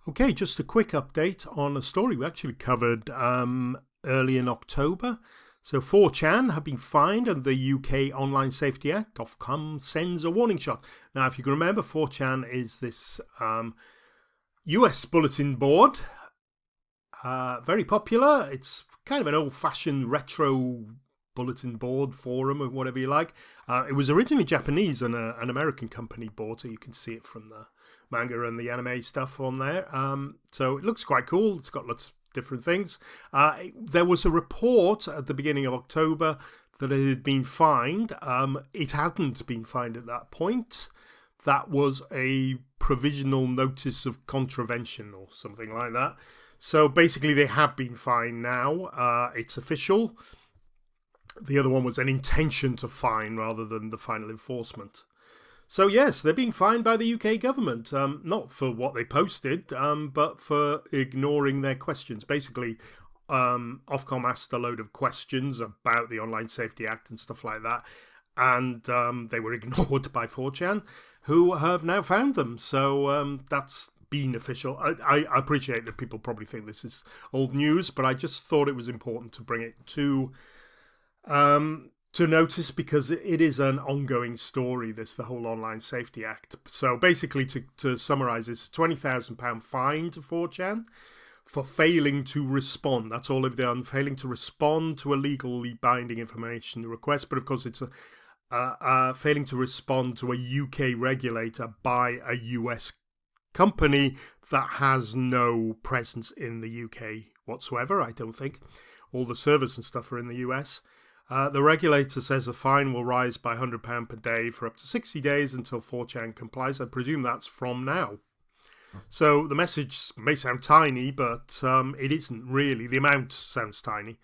Okay, just a quick update on a story we actually covered early in October. So 4chan have been fined under the UK Online Safety Act. Ofcom sends a warning shot. Now, if you can remember, 4chan is this US bulletin board. Very popular. It's kind of an old-fashioned retro bulletin board forum or whatever you like. It was originally Japanese and an American company bought it. You can see it from the manga and the anime stuff on there. So it looks quite cool. It's got lots of different things. There was a report at the beginning of October that it had been fined. It hadn't been fined at that point. That was a provisional notice of contravention or something like that. So basically they have been fined now. It's official. The other one was an intention to fine rather than the final enforcement. So yes, they're being fined by the UK government, not for what they posted, but for ignoring their questions. Basically, Ofcom asked a load of questions about the Online Safety Act and stuff like that, and they were ignored by 4chan, who have now found them. So that's been official. I appreciate that people probably think this is old news, but I just thought it was important to bring it to notice because it is an ongoing story, the whole Online Safety Act. So basically, to summarise, it's a £20,000 fine to 4chan for failing to respond. That's all they've done, failing to respond to a legally binding information request. But of course, it's failing to respond to a UK regulator by a US company that has no presence in the UK whatsoever, I don't think. All the servers and stuff are in the US. The regulator says the fine will rise by £100 per day for up to 60 days until 4chan complies. I presume that's from now. So the message may sound tiny, but it isn't really. The amount sounds tiny.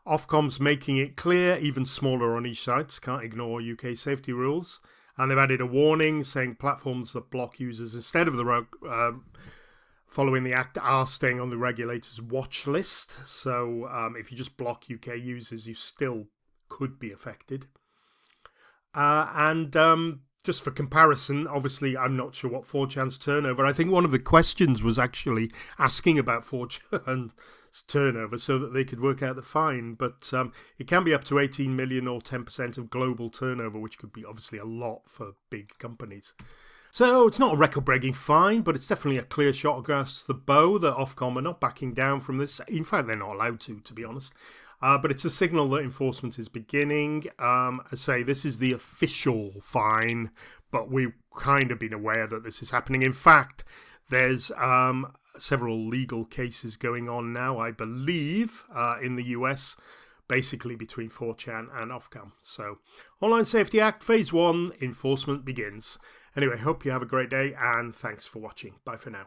Ofcom's making it clear, even smaller on each site, can't ignore UK safety rules. And they've added a warning saying platforms that block users instead of the following the act are staying on the regulator's watch list. So if you just block UK users, you still could be affected. And just for comparison, obviously I'm not sure what 4chan's turnover. I think one of the questions was actually asking about 4chan's turnover so that they could work out the fine. But it can be up to 18 million or 10% of global turnover, which could be obviously a lot for big companies. So it's not a record-breaking fine, but it's definitely a clear shot across the bow that Ofcom are not backing down from this. In fact, they're not allowed to be honest. But it's a signal that enforcement is beginning. I say this is the official fine, but we've kind of been aware that this is happening. In fact, there's several legal cases going on now, I believe, in the US, basically between 4chan and Ofcom. So, Online Safety Act Phase 1, enforcement begins. Anyway, hope you have a great day, and thanks for watching. Bye for now.